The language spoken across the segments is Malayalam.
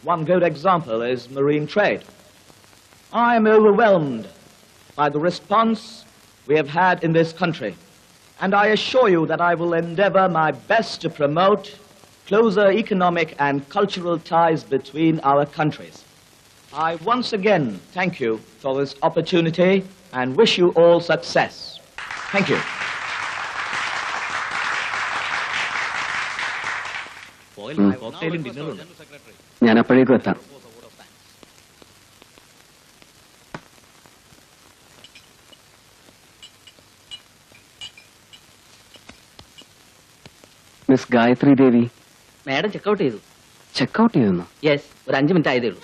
One good example is marine trade. I am overwhelmed by the response we have had in this country, and I assure you that I will endeavor my best to promote closer economic and cultural ties between our countries. I once again thank you for this opportunity and wish you all success. Thank you. ഞാൻ അപ്പോഴേക്കും എത്താം. Miss Gayathri Devi. Madam checkout ചെയ്തു. ചെക്കൗട്ട് ചെയ്തു? യെസ്, ഒരു 5 മിനിറ്റ് ആയതേ ഉള്ളൂ.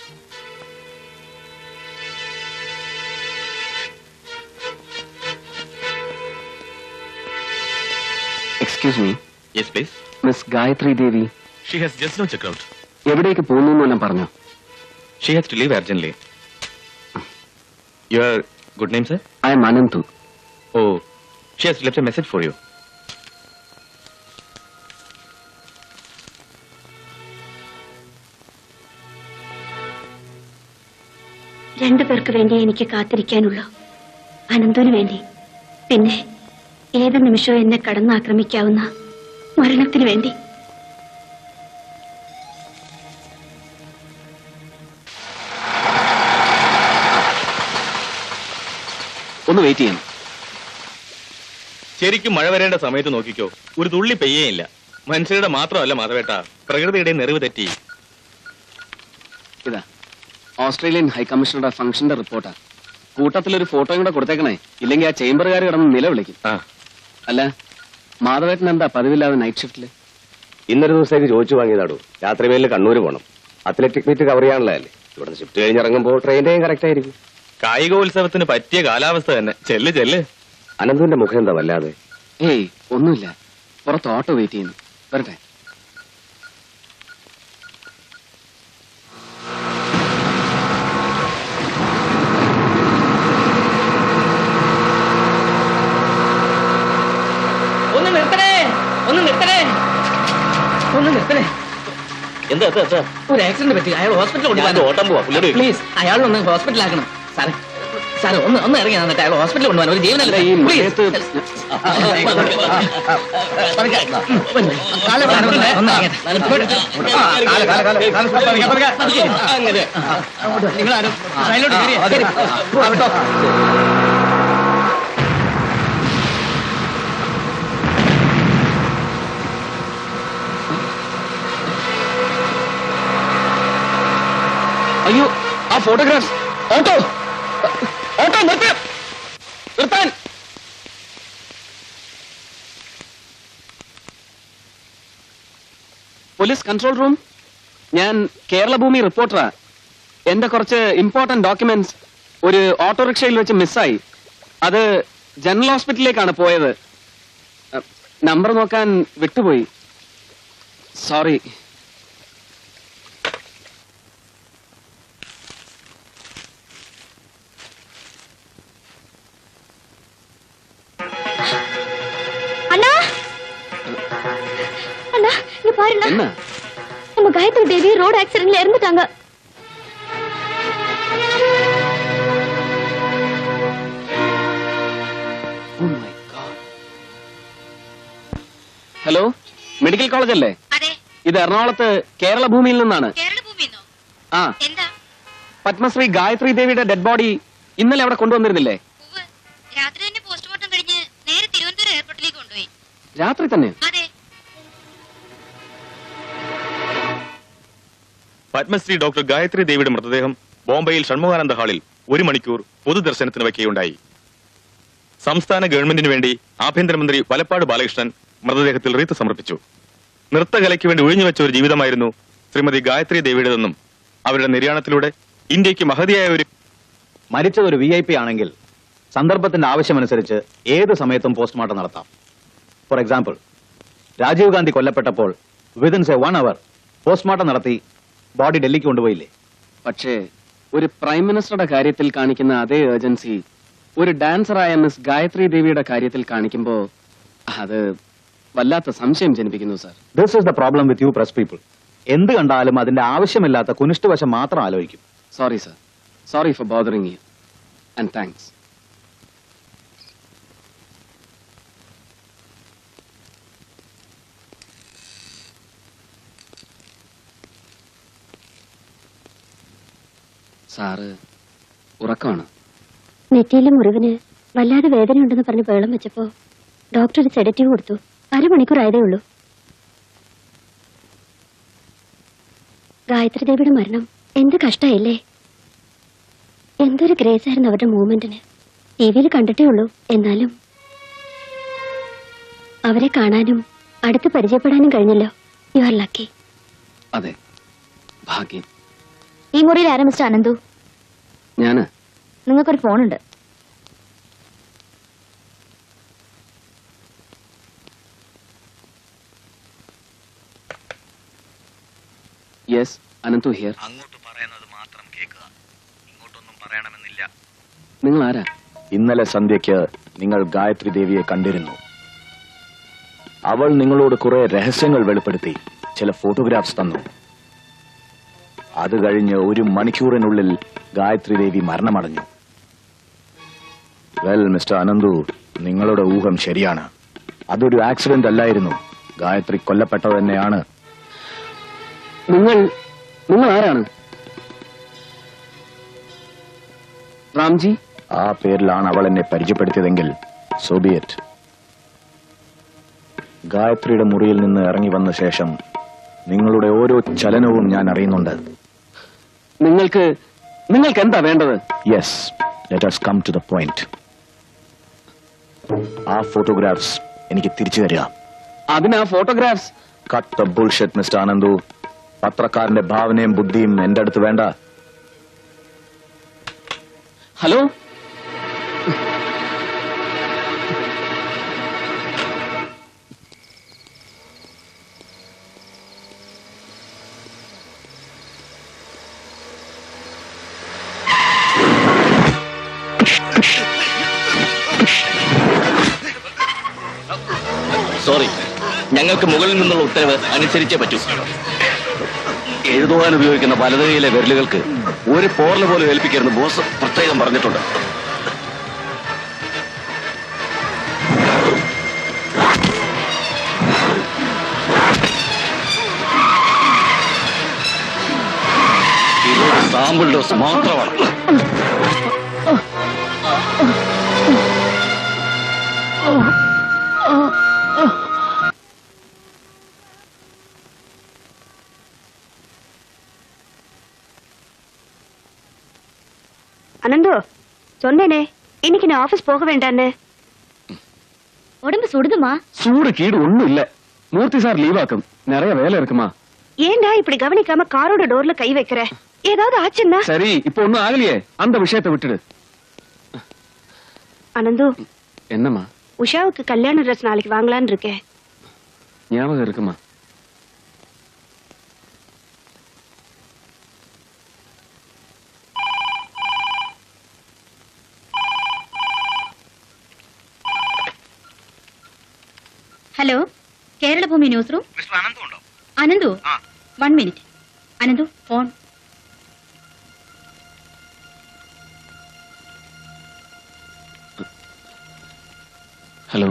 Excuse me. Yes please. Miss Gayathri Devi. She has just now checked out. എവിടേക്ക് പോകുന്നു എന്നെല്ലാം പറഞ്ഞോ? She has to leave urgently. Your good name, sir? I am Anantu. Oh, she has left a message for you. രണ്ടുപേർക്ക് വേണ്ടി എനിക്ക് കാത്തിരിക്കാനുള്ളൂ. അനന്തുവിന് വേണ്ടി, പിന്നെ ഏത് നിമിഷവും എന്നെ കടന്നാക്രമിക്കാവുന്ന മരണത്തിന് വേണ്ടി. ഒന്ന് വെയിറ്റ് ചെയ്യണം. ശരിക്കും മഴ വരേണ്ട സമയത്ത് നോക്കിക്കോ, ഒരു തുള്ളി പെയ്യേയില്ല. മനുഷ്യരുടെ മാത്രമല്ല മാധവേട്ട, പ്രകൃതിയുടെ നെറിവ് തെറ്റി. ഇതാ ഓസ്ട്രേലിയൻ ഹൈക്കമ്മീഷണറുടെ ഫംഗ്ഷന്റെ റിപ്പോർട്ടാ. കൂട്ടത്തിലൊരു ഫോട്ടോയും കൂടെ കൊടുത്തേക്കണേ, ഇല്ലെങ്കിൽ ആ ചേംബറുകാർ കിടന്ന് നിലവിളിക്കും. അല്ല, മാധവേട്ടൻ എന്താ പതിവില്ലാതെ നൈറ്റ് ഷിഫ്റ്റില്? ഇന്നൊരു ദിവസത്തേക്ക് ചോദിച്ചു വാങ്ങിയതാടൂ. രാത്രി മേലിൽ കണ്ണൂർ പോകണം. അത്ലറ്റിക് മീറ്റ് കവർ ചെയ്യാനുള്ളതല്ലേ. ഇവിടുന്ന് ഷിഫ്റ്റ് കഴിഞ്ഞിറങ്ങുമ്പോൾ ട്രെയിൻ ടൈം കറക്റ്റ് ആയിരിക്കും. കായികോത്സവത്തിന് പറ്റിയ കാലാവസ്ഥ തന്നെ. ചെല്ല് ചെല്ല്. അനന്തുവിന്റെ മുഖം എന്താ വല്ലാതെ? ഏയ് ഒന്നുമില്ല, പുറത്ത് ഓട്ടോ വെയിറ്റ് ചെയ്യുന്നു. വരട്ടെ. ഒന്ന് നിർത്തണേ, ഒന്ന് നിർത്തണേ, ഒന്ന് നിർത്തണേ. എന്താ ഒരു ആക്സിഡന്റ് പറ്റി, അയാൾ ഹോസ്പിറ്റലിൽ കൊണ്ടുപോകാൻ. ഓട്ടം പോവാ. പ്ലീസ്, അയാളൊന്ന് ഹോസ്പിറ്റലാക്കണം. സാറേ സാറേ, ഒന്ന് ഇറങ്ങി എന്നിട്ട് അയാൾ ഹോസ്പിറ്റലിൽ കൊണ്ടുപോകാൻ. ഒരു ജീവനല്ലേ. നിങ്ങളാരും സൈഡിലോട്ട് കയറി. അയ്യോ, ആ ഫോട്ടോഗ്രാഫ്. ഓട്ടോ ഓട്ടോ നിർത്താൻ. Police control room. ഞാൻ കേരള ഭൂമി റിപ്പോർട്ടറാ. എന്റെ കുറച്ച് ഇമ്പോർട്ടന്റ് ഡോക്യുമെന്റ്സ് ഒരു ഓട്ടോറിക്ഷയിൽ വെച്ച് മിസ്സായി. അത് ജനറൽ ഹോസ്പിറ്റലിലേക്കാണ് പോയത്. നമ്പർ നോക്കാൻ വിട്ടുപോയി. സോറി. பாருங்க, நம்ம காயத்ரி தேவி ரோட் ஆக்சிடென்ட்ல இறந்துட்டாங்க. ഹലോ, മെഡിക്കൽ കോളേജ് അല്ലേ? അതെ. ഇത് എറണാകുളത്ത് കേരള ഭൂമിയിൽ നിന്നാണ്. കേരള ഭൂമിന്നോ? ആ. എന്താ? പത്മശ്രീ ഗായത്രി ദേവിയുടെ ഡെഡ് ബോഡി ഇന്നലെ അവിടെ കൊണ്ടുവന്നിരുന്നില്ലേ? രാത്രി തന്നെ പോസ്റ്റ്മോർട്ടം കഴിഞ്ഞ് നേരെ തിരുവനന്തപുരം എയർപോർട്ടിലേക്ക് കൊണ്ടുപോയി. രാത്രി തന്നെ? അതെ. പത്മശ്രീ ഡോക്ടർ ഗായത്രി ദേവിയുടെ മൃതദേഹം ബോംബെയിൽ ഷൺമുഖാനന്ദ ഹാളിൽ 1 മണിക്കൂർ പൊതുദർശനത്തിന് വയ്ക്കുകയുണ്ടായി. സംസ്ഥാന ഗവൺമെന്റിന് വേണ്ടി ആഭ്യന്തരമന്ത്രി വലപ്പാട് ബാലകൃഷ്ണൻ മൃതദേഹത്തിൽ റീത്ത് സമർപ്പിച്ചു. നൃത്തകലയ്ക്ക് വേണ്ടി ഒഴിഞ്ഞുവെച്ച ഒരു ജീവിതമായിരുന്നു ശ്രീമതി ഗായത്രി ദേവിയുടേതെന്നും അവരുടെ നിര്യാണത്തിലൂടെ ഇന്ത്യക്ക് മഹതിയായ ഒരു മരിച്ചതൊരു VIP ആണെങ്കിൽ സന്ദർഭത്തിന്റെ ആവശ്യമനുസരിച്ച് ഏത് സമയത്തും പോസ്റ്റ്മോർട്ടം നടത്താം. ഫോർ എക്സാമ്പിൾ, രാജീവ് ഗാന്ധി കൊല്ലപ്പെട്ടപ്പോൾ വിതിൻ 1 hour പോസ്റ്റ്മോർട്ടം നടത്തി ബോഡി ഡൽഹിക്ക് കൊണ്ടുപോയില്ലേ? പക്ഷേ ഒരു പ്രൈം മിനിസ്റ്ററുടെ കാര്യത്തിൽ കാണിക്കുന്ന അതേ ഏർജൻസി ഒരു ഡാൻസറായ മിസ് ഗായത്രി ദേവിയുടെ കാര്യത്തിൽ കാണിക്കുമ്പോൾ അത് വല്ലാത്ത സംശയം ജനിപ്പിക്കുന്നു sir. This is the problem with you press people. എന്ത് കണ്ടാലും അതിന്റെ ആവശ്യമില്ലാത്ത കുനിഷ്ഠവശം മാത്രം ആലോചിക്കും. Sorry sir, sorry for bothering you and thanks. Sir ഉറക്കമാണ്. നെറ്റിയിലെ മുറിവിന് വല്ലാതെ വേദനയുണ്ടെന്ന് പറഞ്ഞ് ബഹളം വെച്ചപ്പോ ഡോക്ടർ ഒരു സെഡറ്റീവ് കൊടുത്തു. 1/2 മണിക്കൂർ ആയതേ ഉള്ളൂ. ഗായത്രി ദേവിയുടെ മരണം എന്ത് കഷ്ടമായില്ലേ. എന്തൊരു ഗ്രേസ് ആയിരുന്നു അവരുടെ മൂവ്മെന്റിന്. ടിവിയിൽ കണ്ടിട്ടേ ഉള്ളൂ. എന്നാലും അവരെ കാണാനും അടുത്ത് പരിചയപ്പെടാനും കഴിഞ്ഞല്ലോ. You are lucky. അതെ, ഭാഗ്യം. ഈ മുറിയിൽ ആരാ മിസ്റ്റർ അനന്തു? ഞാന്. നിങ്ങൾക്കൊരു ഫോണുണ്ട്. Yes, Ananthu here. അങ്ങോട്ട് പറയുന്നത് മാത്രം കേൾക്കുക, ഇങ്ങോട്ടൊന്നും പറയണമെന്നില്ല. നിങ്ങൾ ആരാ? ഇന്നലെ സന്ധ്യയ്ക്ക് നിങ്ങൾ ഗായത്രി ദേവിയെ കണ്ടിരുന്നു. അവൾ നിങ്ങളോട് കുറെ രഹസ്യങ്ങൾ വെളിപ്പെടുത്തി ചില ഫോട്ടോഗ്രാഫ്സ് തന്നു. അത് കഴിഞ്ഞ് 1 മണിക്കൂറിനുള്ളിൽ ഗായത്രി ദേവി മരണമടഞ്ഞു. വെൽ മിസ്റ്റർ അനന്തു, നിങ്ങളുടെ ഊഹം ശരിയാണ്. അതൊരു ആക്സിഡന്റ് അല്ലായിരുന്നു. ഗായത്രി കൊല്ലപ്പെട്ടത് തന്നെയാണ്. നിങ്ങൾ ആരാണ്? റാംജി? ആ പേരിലാണ് അവൾ എന്നെ പരിചയപ്പെടുത്തിയതെങ്കിൽ സോബിയറ്റ്. ഗായത്രിയുടെ മുറിയിൽ നിന്ന് ഇറങ്ങി വന്ന ശേഷം നിങ്ങളുടെ ഓരോ ചലനവും ഞാൻ അറിയുന്നുണ്ട്. നിങ്ങൾക്ക് എന്താ വേണ്ടത്? Yes, let us come to the point. ആ ഫോട്ടോഗ്രാഫ്സ് എനിക്ക് തിരിച്ചു തരിക. അതിനാ photographs? Cut the bullshit mister Anandu. പത്രക്കാരന്റെ ഭാവനയും ബുദ്ധിയും എന്റെ അടുത്ത് വേണ്ട. ഹലോ, സോറി, ഞങ്ങൾക്ക് മുകളിൽ നിന്നുള്ള ഉത്തരവ് അനുസരിച്ചേ പറ്റൂ. എഴുതുവാൻ ഉപയോഗിക്കുന്ന വലതുകൈയിലെ വിരലുകൾക്ക് ഒരു പോറൽ പോലും ഏൽപ്പിക്കരുത് ബോസ് പ്രത്യേകം പറഞ്ഞിട്ടുണ്ട്. ഇതൊരു സാമ്പിൾ ഡോസ് മാത്രമാണ്. அனந்து சொன்னேனே இன்னைக்கு நான் ஆபீஸ் போக வேண்டான்னு. உடம்பு சுடுதுமா? சூடு கீடு ஒண்ணும் இல்ல. மூர்த்தி சார் லீவ் ஆக்கும். நிறைய வேலை இருக்குமா. ஏன்டா இப்படி கவனிக்காம காரோட டோர்ல கை வைக்கிற? ஏதாவது ஆச்சுன்னா? சரி, இப்போ ஒண்ணும் ஆகலையே. அந்த விஷயத்தை விட்டுடு. அனந்து, என்னம்மா? உஷாவுக்கு கல்யாண ட்ரெஸ் நாளைக்கு வாங்கலான்னு இருக்கேன். ஞாபகம் இருக்குமா? Hello, Keralabhoomi news room. Mister Ananthu ഉണ്ടോ? അനന്തു, ആ. 1 മിനിറ്റ്. അനന്തു, ഫോൺ. ഹലോ.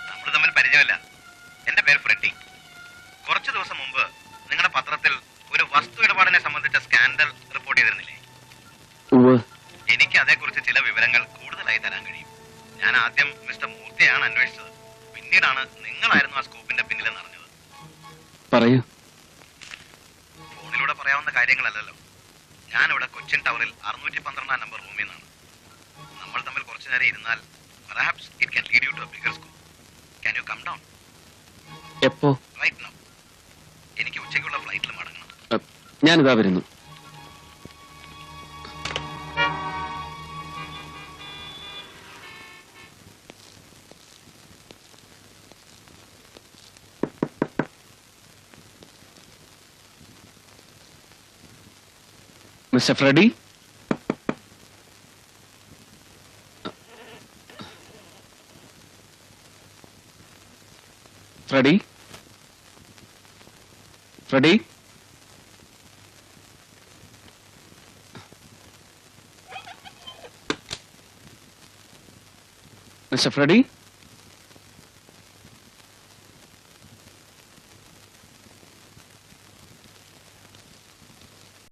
നമ്മൾ തമ്മിൽ പരിചയമില്ല. എന്റെ പേര് ഫ്രെഡി. കുറച്ചു ദിവസം മുമ്പ് നിങ്ങളുടെ പത്രത്തിൽ ഒരു വസ്തു ഇടപാടിനെ സംബന്ധിച്ച സ്കാൻഡൽ റിപ്പോർട്ട് ചെയ്തിരുന്നില്ലേ? ഉവ്വ്. എനിക്ക് അതേക്കുറിച്ച് ചില വിവരങ്ങൾ കൂടുതലായി തരാൻ കഴിയും. ഞാൻ ആദ്യം മിസ്റ്റർ മൂർത്തിയാണ് അന്വേഷിച്ചത്. പിന്നീടാണ് നിങ്ങളായിരുന്നു ആ സ്കൂപ്പിന്റെ പിന്നിലെന്ന് അറിഞ്ഞത്. പറയൂ. ഫോണിലൂടെ പറയാവുന്ന കാര്യങ്ങളല്ലല്ലോ. ഞാനിവിടെ കൊച്ചിൻ ടവറിൽ 612 നമ്പർ റൂമിൽ നിന്നാണ്. നമ്മൾ തമ്മിൽ കുറച്ചു നേരം ഇരുന്നാൽ perhaps it can lead you to a bigger scoop. Can you come down? എപ്പോ? Right now. എനിക്ക് ഉച്ചയ്ക്കുള്ള ഫ്ലൈറ്റിൽ മടങ്ങണം. ഞാനിതാ വരുന്നു. Mister Freddy, Freddy, Freddy, Mister Freddy